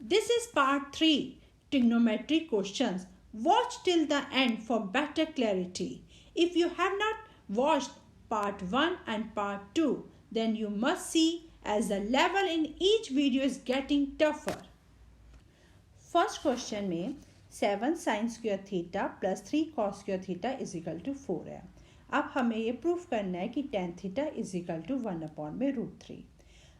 This is part 3 trigonometry questions. Watch till the end for better clarity. If you have not watched part 1 and part 2, then you must see as the level in each video is getting tougher. First question में 7 sin square theta plus 3 cos square theta is equal to 4 है. अब हमें ये proof करना है कि tan theta is equal to 1/√3.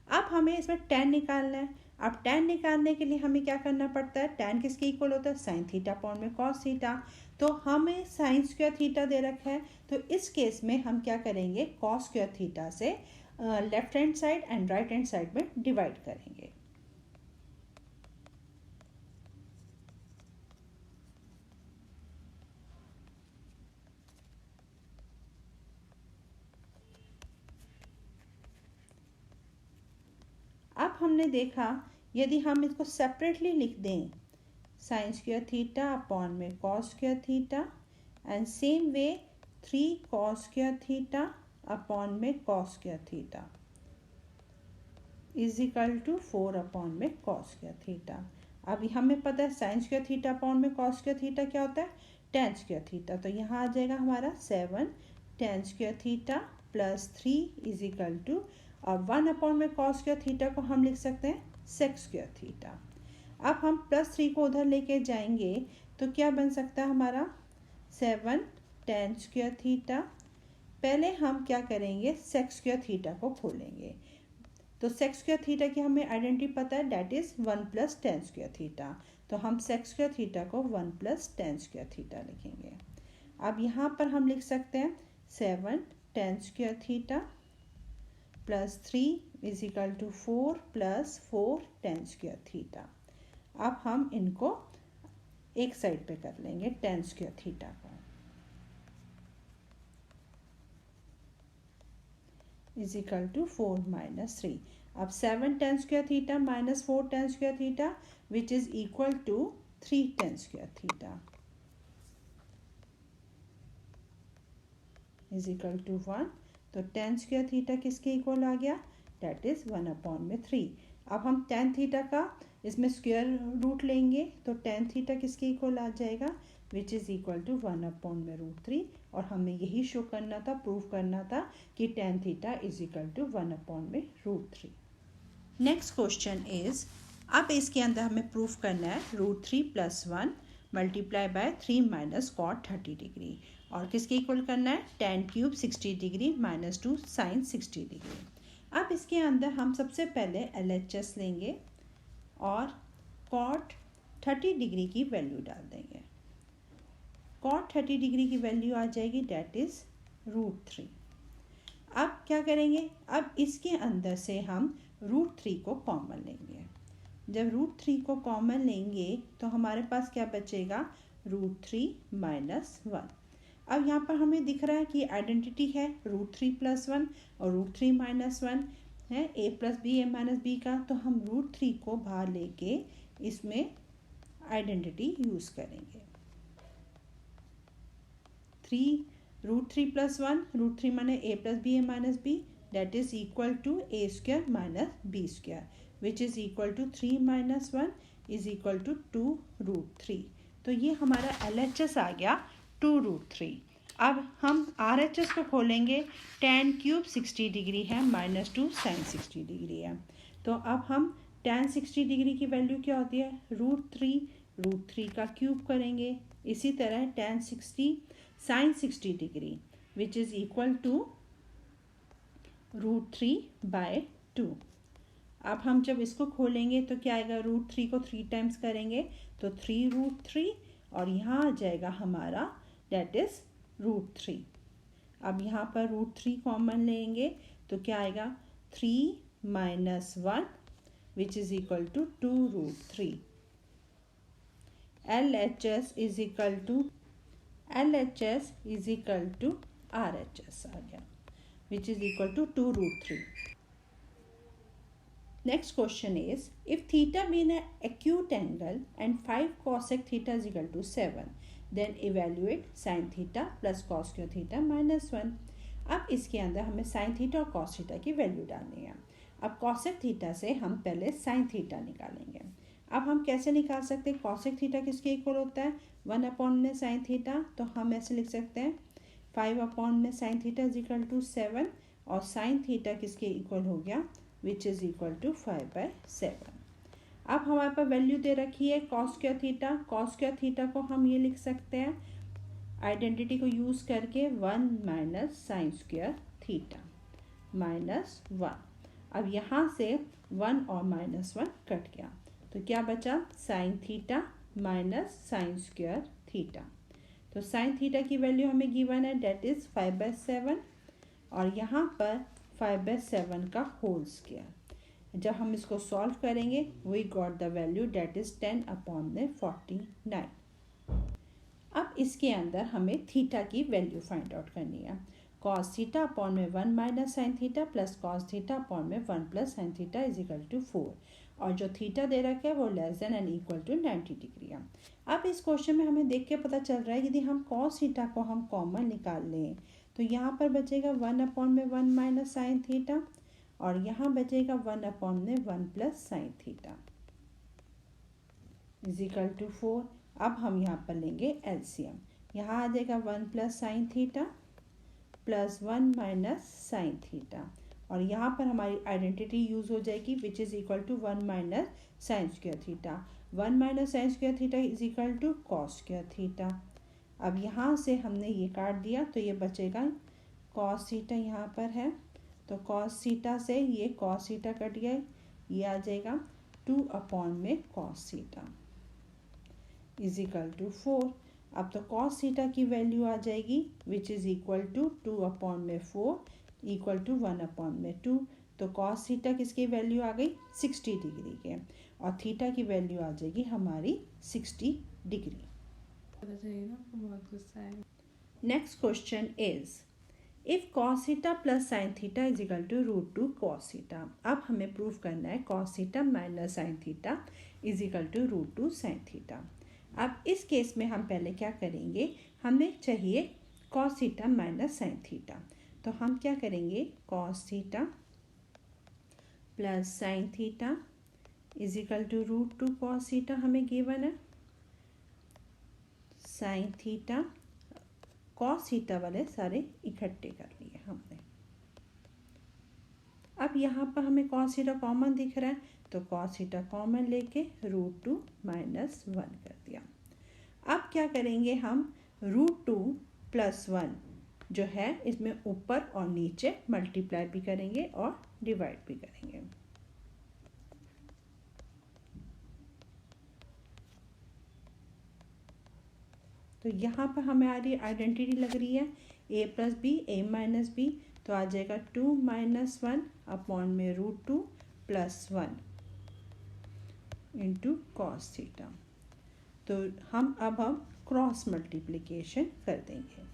अब हमें इसमें tan निकालना है. अब tan निकालने के लिए हमें क्या करना पड़ता है? tan किसके इक्वल होता है? sin थीटा अपॉन में cos थीटा. तो हमें sin स्क्वायर थीटा दे रखा है, तो इस केस में हम क्या करेंगे? cos स्क्वायर थीटा से left hand side and right hand side में डिवाइड करेंगे. अब हमने देखा यदि हम इसको सेपरेटली लिख दें साइन स्क्वायर थीटा अपॉन में cos square theta and same way 3 cos square theta upon में cos square theta is equal to 4 upon में कॉस स्क्वायर थीटा. अभी हमें पता है साइन स्क्वायर थीटा अपॉन में कॉस स्क्वायर थीटा क्या होता है? tan square theta. तो यहाँ आ जाएगा हमारा 7 tan square theta plus 3 is equal to, और 1 अपॉन में कॉस स्क्वायर थीटा को हम लिख सकते हैं सेक स्क्वायर थीटा. अब हम प्लस 3 को उधर लेके जाएंगे तो क्या बन सकता है हमारा? 7 tan स्क्वायर थीटा. पहले हम क्या करेंगे? सेक स्क्वायर थीटा को खोलेंगे. तो सेक स्क्वायर थीटा की हमें आइडेंटिटी पता है, that is 1 + tan square theta. तो हम सेक स्क्वायर थीटा को 1 + tan स्क्वायर थीटा लिखेंगे. अब यहाँ पर हम लिख सकते हैं 7 tan square theta plus 3 is equal to 4 + 4 tan square theta. अब हम इनको एक साइड पे कर लेंगे tan स्क्वायर थीटा को इज इक्वल टू 4 - 3. अब 7 tan square theta minus 4 tan square theta which is equal to 3 tan square theta is equal to 1. तो tan स्क्वायर थीटा किसके इक्वल आ गया? That is 1/3. अब हम tan थीटा का इसमें स्क्वायर रूट लेंगे तो tan थीटा किसके इक्वल आ जाएगा? Which is equal to 1/√3. और हमें यही शो करना था, प्रूव करना था कि tan theta is equal to 1/√3. Next question is, अब इसके अंदर हमें प्रूफ करना है √3 + 1 मल्टीप्लाई बाय 3 - cot 30 डिग्री. और किसके इक्वल करना है? tan³ 60 degree - 2 sin 60 degree. अब इसके अंदर हम सबसे पहले LHS लेंगे और cot 30 डिग्री की वैल्यू डाल देंगे. cot 30 डिग्री की वैल्यू आ जाएगी, डैट इज √3. अब क्या करेंगे? अब इसके अंदर से हम √3 को कॉमन लेंगे. जब √3 को कॉमन लेंगे तो हमारे पास क्या बचेगा? √3 - 1. अब यहाँ पर हमें दिख रहा है कि आइडेंटिटी है √3 + 1 और √3 - 1 है, a + b a - b का. तो हम √3 को बाहर लेके इसमें आइडेंटिटी यूज़ करेंगे. √3 + 1 √3 माने a + b a - b that is equal to a² - b² which is equal to 3 - 1 is equal to 2√3. तो ये हमारा LHS आ गया 2√3. अब हम RHS को खोलेंगे. tan³ 60 डिग्री है -2 sin 60 डिग्री है. तो अब हम tan 60 डिग्री की वैल्यू क्या होती है? √3 का क्यूब करेंगे. इसी तरह tan 60 sin 60 degree which is equal to √3/2. अब हम जब इसको खोलेंगे तो क्या आएगा? √3 को 3 टाइम्स करेंगे तो 3√3 और यहाँ आ जाएगा हमारा डेट इज √3. अब यहाँ पर √3 कॉमन लेंगे तो क्या आएगा? 3 - 1 which is equal to 2√3. LHS is equal to RHS आ गया which is equal to 2√3. Next question is, if theta be an acute angle and 5 cosec theta is equal to 7, then evaluate sin theta plus cos square theta minus 1. अब इसके अंदर हमें sin theta और cos theta की value डालनी है. अब cosec theta से हम पहले sin theta निकालेंगे. अब हम कैसे निकाल सकते हैं कॉसेक थीटा किसके इक्वल होता है 1 में साइन थीटा, तो हम ऐसे लिख सकते हैं 5 में sine theta is equal to 7 और साइन थीटा किसके इक्वल हो गया विच इज़ इक्वल टू 5/7। अब हमारे पास वैल्यू दे रखी है cos square theta. Cos square theta को हम ये लिख सकते हैं आइडेंटिटी को यूज़ करके 1 माइनस साइन स्क्वायर थीटा -1। अब यहाँ से 1 और -1 कट गया तो क्या बचा sine theta minus sine square theta. तो साइन थीटा की वैल्यू हमें गिवन है डेट इज़ 5/7 और यहाँ पर 5/7 का होल स्क्वायर। जब हम इसको सॉल्व करेंगे we got the value that is 10/49। अब इसके अंदर हमें थीटा की वैल्यू फाइंड आउट करनी है। कॉस थीटा अपॉन में 1 minus sine theta plus cos theta upon में 1 plus sine theta is equal to 4 और जो थीटा दे रखा है वो less than and equal to 90 degree है। अब इस क्वेश्चन में हमें देख के पता चल रहा है यदि हम कॉस थीटा को हम कॉमन निकाल लें तो यहाँ पर बचेगा 1/1 माइनस साइन थीटा और यहाँ बचेगा 1/1 plus sine theta is equal to 4। अब हम यहाँ पर लेंगे एलसीएम। यहाँ आ जाएगा 1 plus sine theta plus 1 minus sine theta और यहाँ पर हमारी आइडेंटिटी यूज़ हो जाएगी which is equal to 1 minus sine square theta. 1 minus sine square theta is equal to cos square theta. अब यहाँ से हमने ये काट दिया तो ये बचेगा कॉस थीटा यहाँ पर है तो कॉस थीटा से ये कॉस थीटा कट गया ये आ जाएगा 2 cos theta is equal to 4। अब तो कॉस थीटा की वैल्यू आ जाएगी which is equal to 2/4 equal to 1/2। तो कॉस थीटा किसकी वैल्यू आ गई 60 डिग्री के और थीटा की वैल्यू आ जाएगी हमारी 60 degree. Next question is if cos theta plus sine theta is equal to √2 cos theta. अब हमें प्रूव करना है cos theta minus sine theta is equal to √2 sine theta. अब इस केस में हम पहले क्या करेंगे हमें चाहिए cos theta minus sine theta तो हम क्या करेंगे cos theta plus sine theta is equal to √2 cos theta हमें गिवन है साइन थीटा कॉस थीटा वाले सारे इकट्ठे कर लिए हमने। अब यहाँ पर हमें कॉस थीटा कॉमन दिख रहा है तो कॉस थीटा कॉमन लेके √2 -1 कर दिया। अब क्या करेंगे हम √2 + 1 जो है इसमें ऊपर और नीचे मल्टीप्लाई भी करेंगे और डिवाइड भी करेंगे। तो यहाँ पर हमें आ रही आइडेंटिटी लग रही है a + b a - b तो आ जाएगा 2 - 1 अपॉन में √2 + 1 इंटू कॉस थीटा। तो हम क्रॉस मल्टीप्लिकेशन कर देंगे।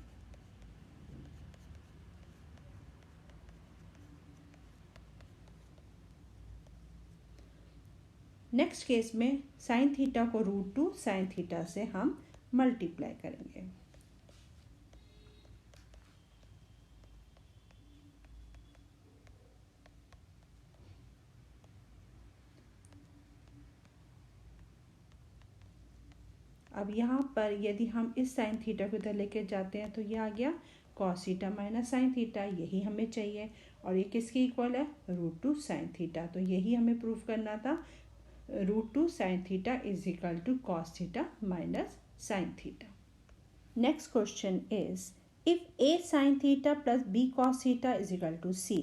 नेक्स्ट केस में साइन थीटा को √2 साइन थीटा से हम मल्टीप्लाई करेंगे। अब यहाँ पर यदि हम इस साइन थीटा को इधर लेके जाते हैं तो ये आ गया cos theta minus sine theta यही हमें चाहिए और ये किसके इक्वल है √2 साइन थीटा। तो यही हमें प्रूव करना था √2 sine theta is equal to cos theta minus sine theta. Next question is if a sine theta plus b cos theta is equal to c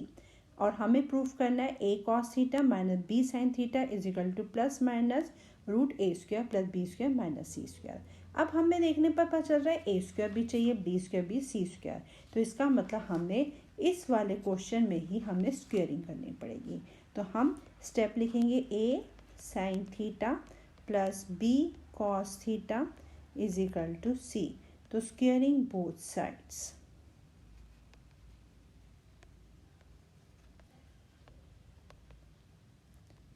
और हमें प्रूफ करना है a cos theta minus b sine theta is equal to plus minus √a² + b² - c²। अब हमें देखने पर पता चल रहा है a² भी चाहिए b² भी c²। तो इसका मतलब हमने इस वाले क्वेश्चन में ही हमने स्क्वेयरिंग करनी पड़ेगी। तो हम स्टेप लिखेंगे a sine theta plus b cos theta is equal to c। तो स्क्वेयरिंग बोथ साइड्स।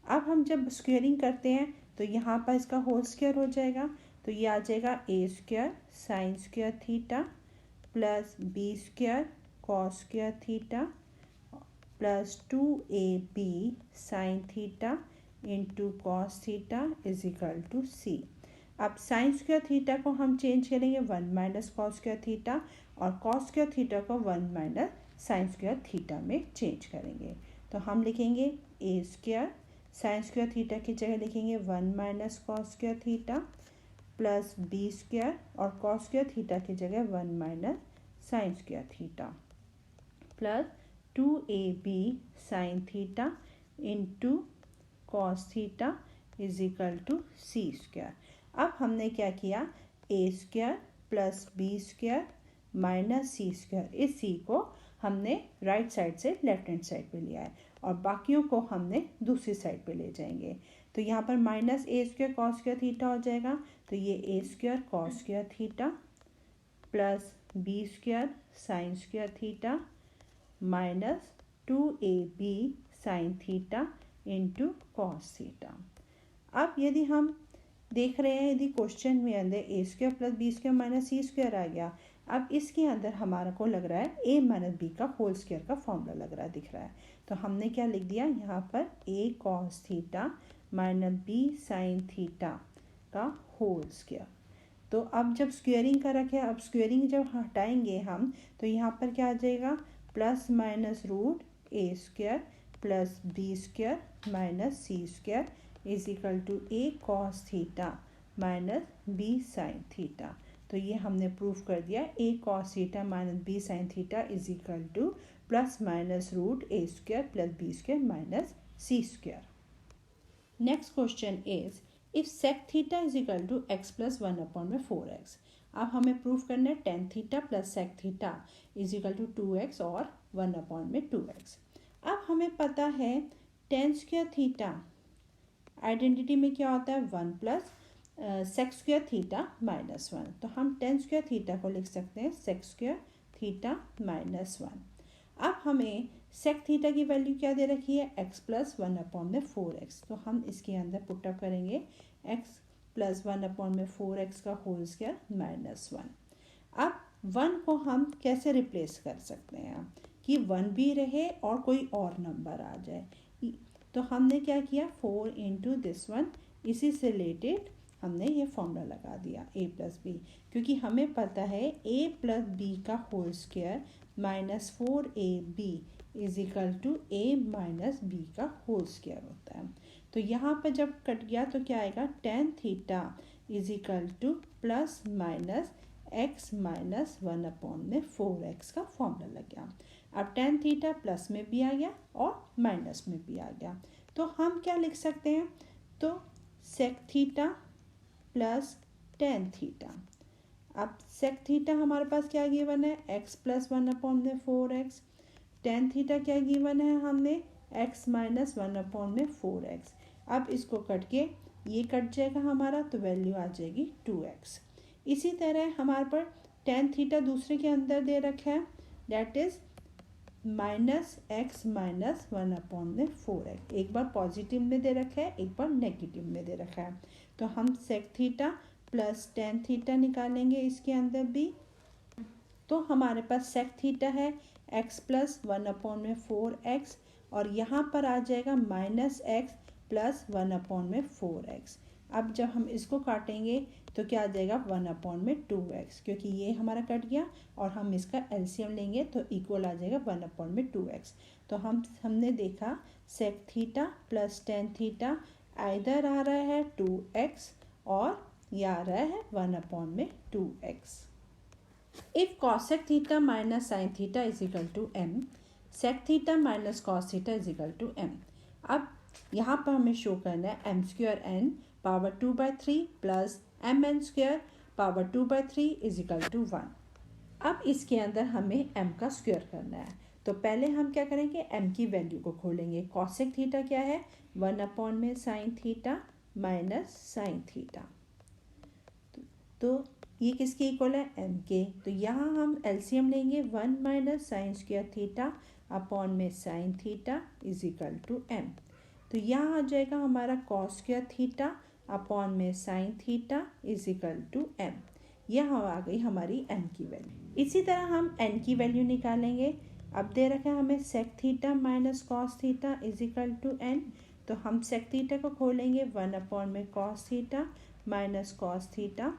अब हम जब स्क्वेयरिंग करते हैं तो यहाँ पर इसका होल स्क्वायर हो जाएगा तो ये आ जाएगा a² sine square theta plus b² cos square theta plus 2ab sine theta into cos theta is equal to C. अब साइन स्क्वायर थीटा को हम चेंज करेंगे 1 माइनस कॉस स्क्वायर थीटा, और कॉस स्क्वायर थीटा को 1 minus sine square theta में change करेंगे। तो हम लिखेंगे A square, sine square theta की जगह लिखेंगे 1 minus cos square theta plus B square, और कॉस स्क्वायर थीटा की जगह 1 minus sine square theta plus 2ab sine theta into cos theta is equal to C square. अब हमने क्या किया, A square plus B square minus C square, इस C को हमने राइट साइड से लेफ्ट हैंड साइड पे लिया है और बाकियों को हमने दूसरी साइड पे ले जाएंगे। तो यहाँ पर minus A square cos square theta हो जाएगा, तो ये A square cos square theta plus B square sine square theta minus 2ab sine theta into cos theta. अब यदि हम देख रहे हैं, यदि क्वेश्चन में अंदर A square plus B square minus C square आ गया, अब इसके अंदर हमारा को लग रहा है ए माइनस बी का होल स्क्वायर का फॉर्मूला लग रहा है, दिख रहा है। तो हमने क्या लिख दिया यहाँ पर, A cos theta minus B sine theta का होल स्क्वायर। तो अब जब स्क्वेयरिंग का रखे, अब स्क्वेयरिंग जब हटाएंगे हम, तो यहाँ पर क्या आ जाएगा, plus minus root A square plus B square minus C square is equal to A cos theta minus B sine theta. तो ये हमने प्रूव कर दिया, A cos theta minus B sine theta is equal to plus minus root A square plus B square minus C square. Next question is if sec theta is equal to X plus 1/4x। अब हमें prove करना है tan theta plus sec theta is equal to 2x और 1/2x। अब हमें पता है ten square theta identity में क्या होता है, 1 plus sec square theta minus 1। तो हम टेन स्क्वायर थीटा को लिख सकते हैं सेक स्क्वायर थीटा माइनस 1। अब हमें सेक थीटा की वैल्यू क्या दे रखी है, x प्लस 1/4x। तो हम इसके अंदर पुटअप करेंगे x प्लस 1/4x का होल स्क्वायर माइनस 1। अब 1 को हम कैसे रिप्लेस कर सकते हैं कि 1 भी रहे और कोई और नंबर आ जाए। तो हमने क्या किया, 4 इंटू दिस वन, इसी से रिलेटेड हमने ये फॉर्मूला लगा दिया a प्लस बी, क्योंकि हमें पता है a प्लस बी का whole square minus 4ab is equal to a minus B का होल स्क्वायर होता है। तो यहाँ पर जब कट गया तो क्या आएगा, tan theta is equal to plus minus x minus 1/4x का फॉर्मूला लग गया। अब टेन थीटा प्लस में भी आ गया और माइनस में भी आ गया, तो हम क्या लिख सकते हैं, तो sec theta plus tan theta. अब सेक थीटा हमारे पास क्या गिवन है, x plus 1/4x, tan theta क्या गिवन है हमने, x माइनस 1/4x। अब इसको कट के ये कट जाएगा हमारा, तो वैल्यू आ जाएगी 2x। इसी तरह हमारे पर टेन थीटा दूसरे के अंदर दे रखा है, that is minus x minus 1/4x। एक बार पॉजिटिव में दे रखा है, एक बार नेगेटिव में दे रखा है। तो हम sec theta plus tan theta निकालेंगे इसके अंदर भी, तो हमारे पास सेक थीटा है x प्लस 1/4x और यहाँ पर आ जाएगा माइनस x प्लस 1/4x। अब जब हम इसको काटेंगे तो क्या आ जाएगा, 1/2x, क्योंकि ये हमारा कट गया और हम इसका एलसीएम लेंगे तो इक्वल आ जाएगा 1/2x। तो हमने देखा sec theta plus tan theta इधर आ रहा है 2x और यह आ रहा है 1/2x। If cosec theta minus sine theta is equal to m, sec theta minus cos theta is equal to m। अब यहाँ पर हमें शो करना है m square n power 2/3 plus mn square power 2/3 is equal to 1। अब इसके अंदर हमें m का स्क्वायर करना है, तो पहले हम क्या करेंगे, m की वैल्यू को खोलेंगे। कॉसेक थीटा क्या है, 1 sine theta minus sine theta, तो ये किसके इक्वल है, m के। तो यहाँ हम एलसीएम लेंगे, 1 minus sine square theta upon में sine theta is equal to m। तो यहाँ आ जाएगा हमारा कॉस स्क्वायर थीटा अपॉन में sine theta is equal to m। यह आ गई हमारी n की वैल्यू। इसी तरह हम n की वैल्यू निकालेंगे। अब दे रखा है हमें sec theta minus cos theta is equal to n, तो हम सेक थीटा को खोलेंगे 1/cos θ माइनस cos θ।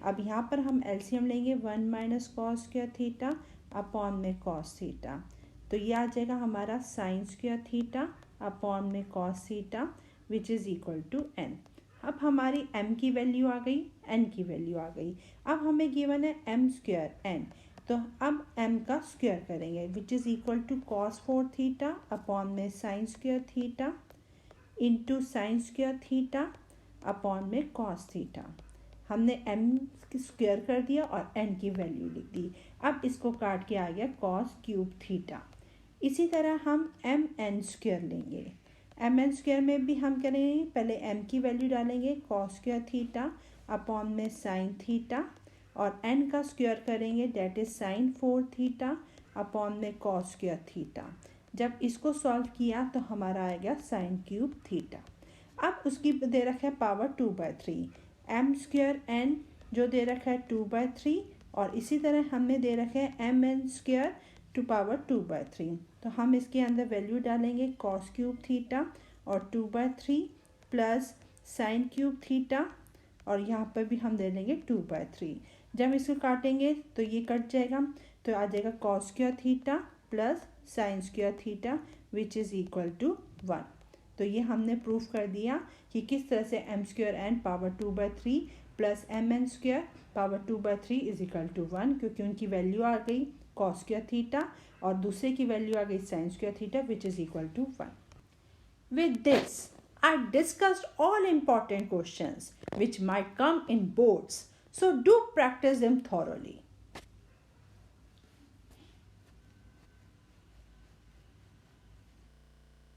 अब यहाँ पर हम एलसीएम लेंगे 1 - cos² θ अपॉन में cos θ। तो ये आ जाएगा हमारा sin² θ अपॉन में cos θ which is equal to n। अब हमारी m की वैल्यू आ गई, n की वैल्यू आ गई। अब हमें गिवन है m² n, तो अब m का स्क्वायर करेंगे which is equal to cos 4 θ upon में sin² θ इंटू sin² θ अपॉन में cos θ। हमने m स्क्वायर कर दिया और n की वैल्यू लिख दी। अब इसको काट के आ गया cos³ θ। इसी तरह हम mn² लेंगे। mn² में भी हम करेंगे, पहले m की वैल्यू डालेंगे cos² θ अपॉन में sin θ और n का स्क्वायर करेंगे डेट इज sin 4 θ अपॉन में cos² θ। जब इसको सॉल्व किया तो हमारा आएगा sin³ θ। अब उसकी दे रखा है पावर 2/3, m² n जो दे रखा है 2/3 और इसी तरह हमने दे रखा है mn² टू पावर 2/3। तो हम इसके अंदर वैल्यू डालेंगे cos³ θ और 2/3 प्लस sin³ θ और यहाँ पर भी हम दे लेंगे 2/3। जब इसको काटेंगे तो ये कट जाएगा, तो आ जाएगा cos² θ plus sin² θ which is equal to 1। तो ये हमने प्रूफ कर दिया कि किस तरह से m² n power 2/3 plus mn² power 2/3 is equal to 1, क्योंकि उनकी वैल्यू आ गई cos² θ और दूसरे की वैल्यू आ गई sin² θ which is equal to 1। With this, I discussed all important questions which might come in boards, so do practice them thoroughly.